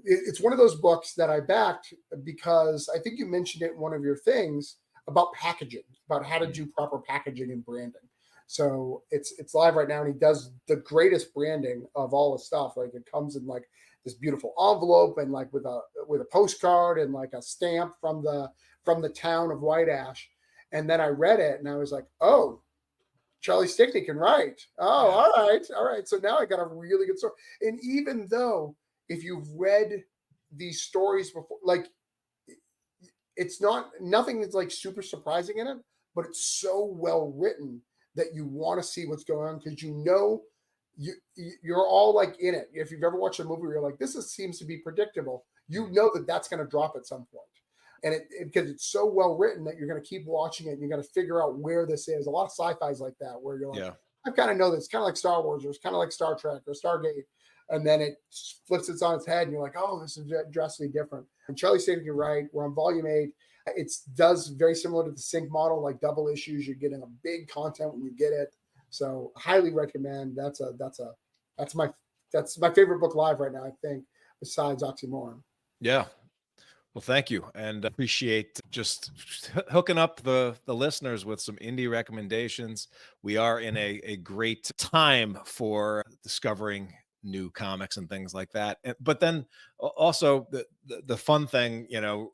It's one of those books that I backed because I think you mentioned it in one of your things about packaging, about how to do proper packaging and branding. So it's live right now, and he does the greatest branding of all the stuff. Like it comes in like this beautiful envelope and like with a postcard and like a stamp from the town of White Ash. And then I read it and I was like, oh, Charlie Stickney can write. Oh, all right. So now I got a really good story. And even though if you've read these stories before, like nothing is like super surprising in it, but it's so well written that you want to see what's going on, because you're all like in it. If you've ever watched a movie where you're like, seems to be predictable, you know that's going to drop at some point. And because it's so well written that you're going to keep watching it and you're going to figure out where this is. A lot of sci-fi's like that, where you're like, I kind of know this. It's kind of like Star Wars, or it's kind of like Star Trek or Stargate. And then it flips it on its head and you're like, oh, this is drastically different. And Charlie Stickney, you're right. We're on volume 8. It does very similar to the sync model, like double issues. You're getting a big content when you get it. So highly recommend. That's my favorite book live right now, I think, besides Oxymoron. Yeah. Well, thank you, and appreciate just hooking up the listeners with some indie recommendations. We are in a great time for discovering new comics and things like that. But then also the fun thing, you know,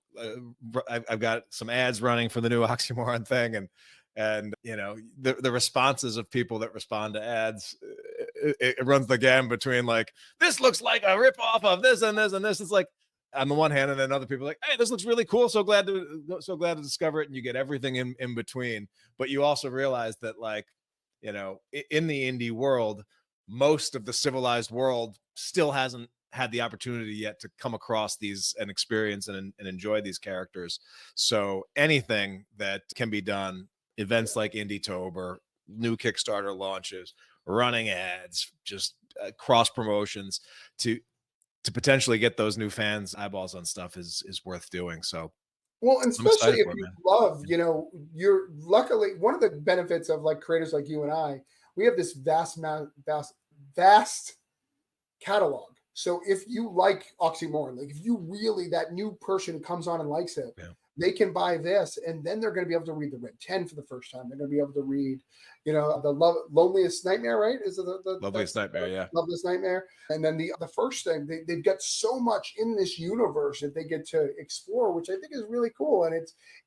I've got some ads running for the new Oxymoron thing, and you know, the responses of people that respond to ads, it runs the gamut between like, this looks like a rip off of this and this and this. It's like, on the one hand, and then other people are like, hey, this looks really cool. So glad to discover it. And you get everything in between. But you also realize that, like, you know, in the indie world, most of the civilized world still hasn't had the opportunity yet to come across these and experience and enjoy these characters. So anything that can be done, events like Indietober, new Kickstarter launches, running ads, just cross promotions to potentially get those new fans eyeballs on stuff is worth doing. So Well, and I'm especially excited if for it, you man. love, you're luckily one of the benefits of like creators like you and I, we have this vast catalog. So if you like Oxymoron, like if you really that new person who comes on and likes it, Yeah. they can buy this, and then they're going to be able to read the Red 10 for the first time. They're going to be able to read, the Loneliest Nightmare, right? Is it the Loveliest Nightmare, yeah. Loveliest Nightmare? And then the first thing, they've got so much in this universe that they get to explore, which I think is really cool. And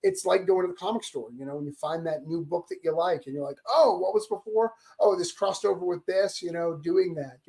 it's like going to the comic store, when you find that new book that you like, and you're like, oh, what was before? Oh, this crossed over with this, doing that.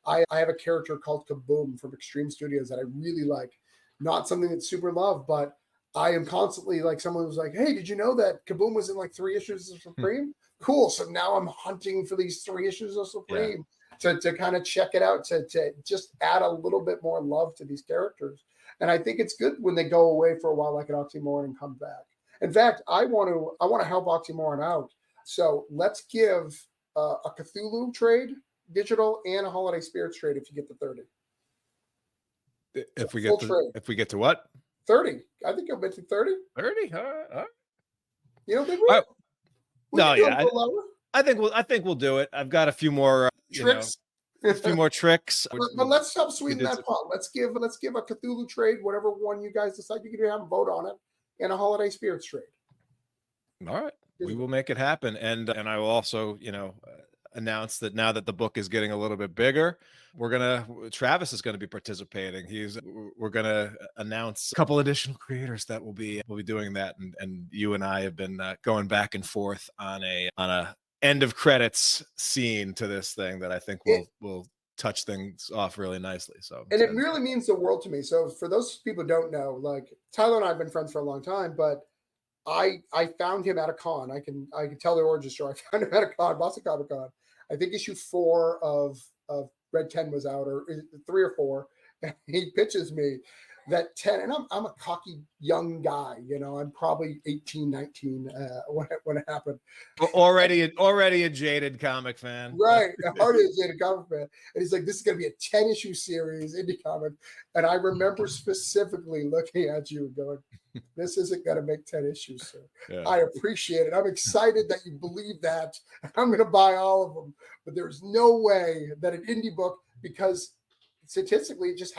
I have a character called Kaboom from Extreme Studios that I really like. Not something that's super loved, but I am constantly like someone who's like, hey, did you know that Kaboom was in like 3 issues of Supreme? Cool. So now I'm hunting for these 3 issues of Supreme to kind of check it out, to just add a little bit more love to these characters. And I think it's good when they go away for a while, like an Oxymoron, and come back. In fact, I want to help Oxymoron out. So let's give a Cthulhu trade, digital, and a Holiday Spirits trade if you get the 30. If we get to what? 30. I think you'll bet to 30. 30? All right. You don't think we'll No, yeah. lower? I think we'll do it. I've got a few more Tricks. A few more tricks. But let's stop sweetening that pot. Let's give a Cthulhu trade, whatever one you guys decide. You can have a vote on it, and a Holiday Spirits trade. All right, we will make it happen, and I will also announce that now that the book is getting a little bit bigger, Travis is gonna be participating. We're gonna announce a couple additional creators that will be doing that, and you and I have been going back and forth on a end of credits scene to this thing that I think will touch things off really nicely. So, and it really means the world to me. So for those people who don't know, like Tyler and I have been friends for a long time, but I found him at a con. I can tell the origin story. I found him at a con, Boston Comic Con. I think issue 4 of Red 10 was out, or 3 or 4. And he pitches me that 10, and I'm a cocky young guy, I'm probably 18, 19 when it happened. Already a jaded comic fan. Right. Already a jaded comic fan. And he's like, this is going to be a 10-issue series, Indiecomics. And I remember specifically looking at you and going, this isn't going to make 10 issues, sir. Yeah. I appreciate it. I'm excited that you believe that. I'm going to buy all of them. But there's no way that an indie book, because statistically, it just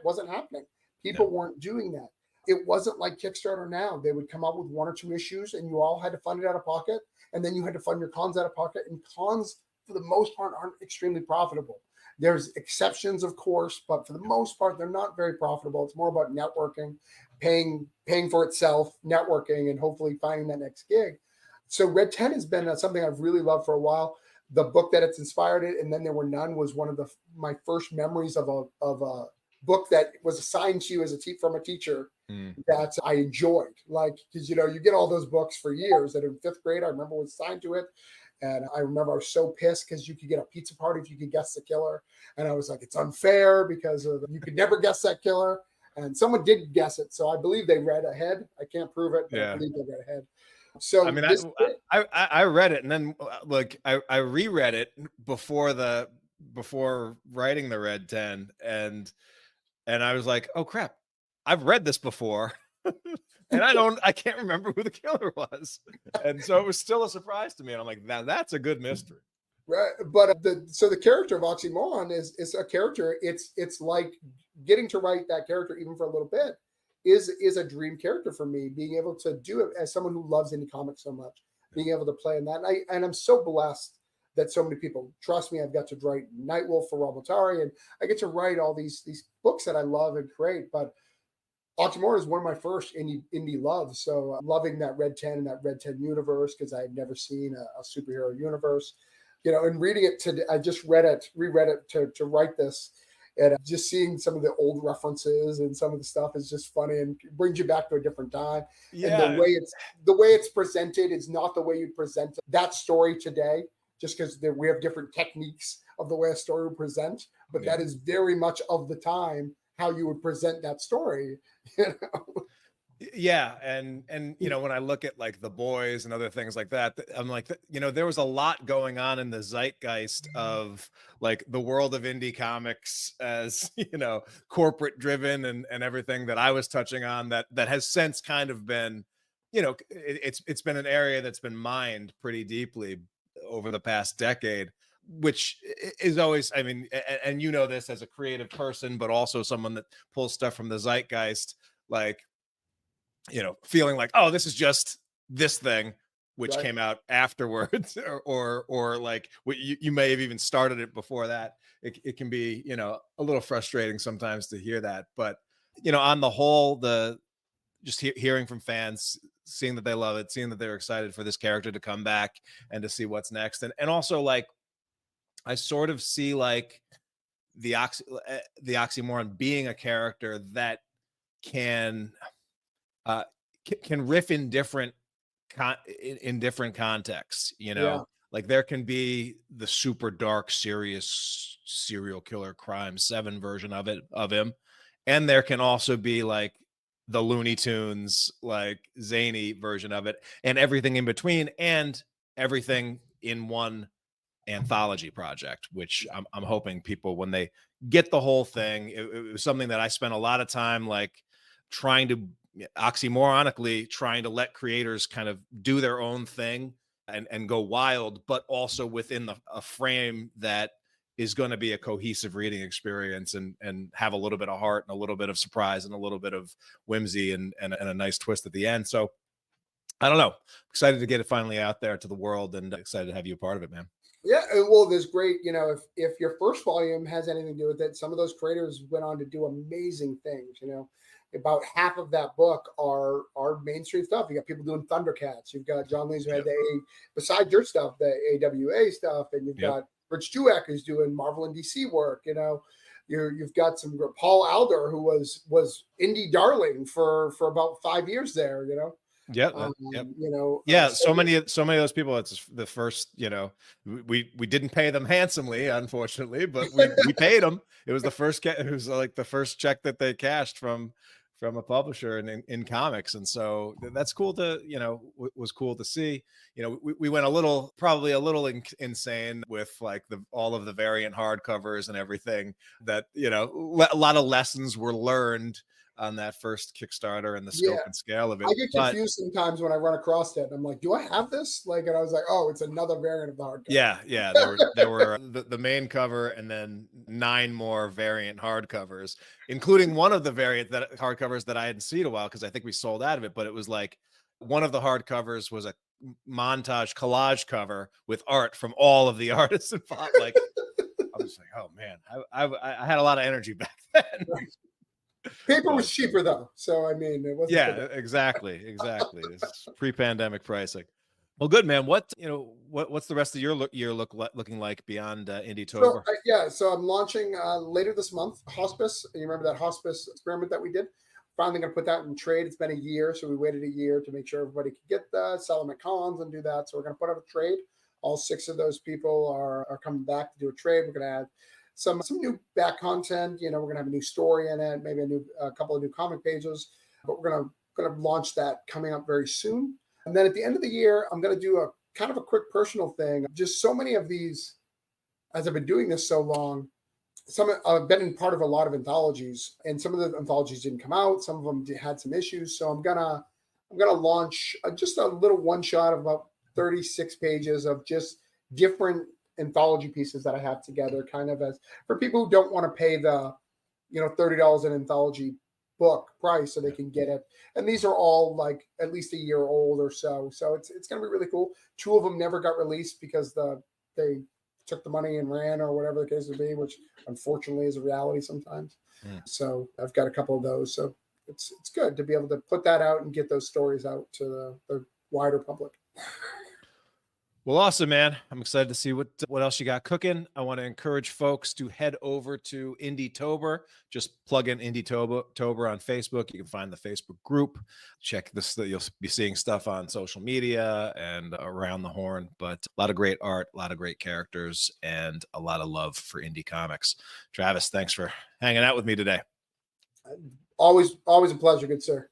wasn't happening. People weren't doing that. It wasn't like Kickstarter now. They would come up with 1 or 2 issues, and you all had to fund it out of pocket, and then you had to fund your cons out of pocket. And cons, for the most part, aren't extremely profitable. There's exceptions, of course, but for the most part, they're not very profitable. It's more about networking, paying for itself, networking, and hopefully finding that next gig. So Red 10 has been something I've really loved for a while. The book that it's inspired it, and Then There Were None, was one of my first memories of a book that was assigned to you as from a teacher that I enjoyed. Like, because you get all those books for years. And in 5th grade, I remember was assigned to it, and I remember I was so pissed because you could get a pizza party if you could guess the killer, and I was like, it's unfair because you could never guess that killer. And someone did guess it, so I believe they read ahead. I can't prove it, but I believe they read ahead. So I mean, I read it, and then I reread it before writing the Red 10, and I was like, oh crap, I've read this before. And I can't remember who the killer was. And so it was still a surprise to me. And I'm like, that's a good mystery. Right. But the character of Oxymoron is a character. It's like getting to write that character even for a little bit is a dream character for me, being able to do it as someone who loves indie comics so much, being able to play in that. And I'm so blessed that so many people trust me. I've got to write Nightwolf for Rob Otari, and I get to write all these books that I love and create. But Oxymoron is one of my first indie loves. So I'm loving that Red 10 and that Red 10 universe, because I had never seen a superhero universe. And reading it today, I just reread it to write this. And just seeing some of the old references and some of the stuff is just funny and brings you back to a different time. Yeah. And the way it's presented is not the way you present that story today, just because we have different techniques of the way a story would present. But that is very much of the time how you would present that story. Yeah, and you know, when I look at like The Boys and other things like that, I'm like, you know, there was a lot going on in the zeitgeist of like the world of indie comics as, you know, corporate driven and everything that I was touching on that has since kind of been, you know, it's been an area that's been mined pretty deeply over the past decade, which is always, I mean, and you know this as a creative person, but also someone that pulls stuff from the zeitgeist, like, you know, feeling like, oh, this is just this thing which Right. came out afterwards, or like you may have even started it before that. It can be, you know, a little frustrating sometimes to hear that, but you know, on the whole, the just hearing from fans, seeing that they love it, seeing that they're excited for this character to come back and to see what's next, and also like I sort of see like the oxymoron being a character that can uh can riff in different in different contexts, you Yeah. know, like there can be the super dark serious serial killer crime 7 version of him, and there can also be like the Looney Tunes like zany version of it, and everything in between, and everything in one anthology project, which I'm hoping people, when they get the whole thing, it was something that I spent a lot of time like trying to, oxymoronically trying to let creators kind of do their own thing and go wild, but also within a frame that is going to be a cohesive reading experience and have a little bit of heart and a little bit of surprise and a little bit of whimsy and a nice twist at the end. So I don't know, excited to get it finally out there to the world and excited to have you a part of it, man. Yeah, well, there's great, you know, if your first volume has anything to do with it, some of those creators went on to do amazing things, you know. About half of that book are mainstream stuff. You got people doing Thundercats. You've got John Lees who had Yep. besides your stuff, the AWA stuff, and you've Yep. got Rich Dueck who's doing Marvel and DC work, you know. You've got some Paul Alder who was indie darling for about 5 years there, you know. Yep. Um, Yep. you know, Yeah, so so many of those people. It's the first, you know, we didn't pay them handsomely, unfortunately, but we paid them. It was the first it was like the first check that they cashed from a publisher in comics, and so that's cool to, you know, was cool to see. You know, we went a little, probably a little insane with like all of the variant hardcovers and everything. That, you know, a lot of lessons were learned on that first Kickstarter and the yeah, scope and scale of it, I get but confused sometimes when I run across it. I'm like, do I have this? Like, and I was like, oh, it's another variant of the yeah, yeah, hardcover. there were the main cover and then 9 more variant hardcovers, including one of the variant that hardcovers that I hadn't seen in a while because I think we sold out of it. But it was like one of the hardcovers was a montage collage cover with art from all of the artists involved. Like I was like, oh man, I had a lot of energy back then. Paper But was cheaper though, so I mean, it wasn't the yeah, exactly, exactly. It's pre-pandemic pricing. Well, good man. What, you know, what's the rest of your looking like beyond so Indietober? yeah. So I'm launching later this month. Hospice. You remember that hospice experiment that we did? Finally going to put that in trade. It's been a year, so we waited a year to make sure everybody could get that, sell them at cons, and do that. So we're going to put out a trade. All 6 of those people are coming back to do a trade. We're going to add some new back content. You know, we're going to have a new story in it, maybe a couple of new comic pages. But we're going to launch that coming up very soon. And then at the end of the year, I'm going to do a kind of a quick personal thing. Just so many of these, as I've been doing this so long, I've been in part of a lot of anthologies, and some of the anthologies didn't come out. Some of them had some issues. So I'm gonna launch just a little one shot of about 36 pages of just different anthology pieces that I have together, kind of as for people who don't want to pay the $30 an anthology book price so they can get it. And these are all like at least a year old or so. So it's going to be really cool. 2 of them never got released because they took the money and ran or whatever the case would be, which unfortunately is a reality sometimes. Mm. So I've got a couple of those. So it's good to be able to put that out and get those stories out to the wider public. Well, awesome, man. I'm excited to see what else you got cooking. I want to encourage folks to head over to Indietober. Just plug in Indietober on Facebook. You can find the Facebook group. Check this. You'll be seeing stuff on social media and around the horn. But a lot of great art, a lot of great characters, and a lot of love for indie comics. Travis, thanks for hanging out with me today. Always a pleasure, good sir.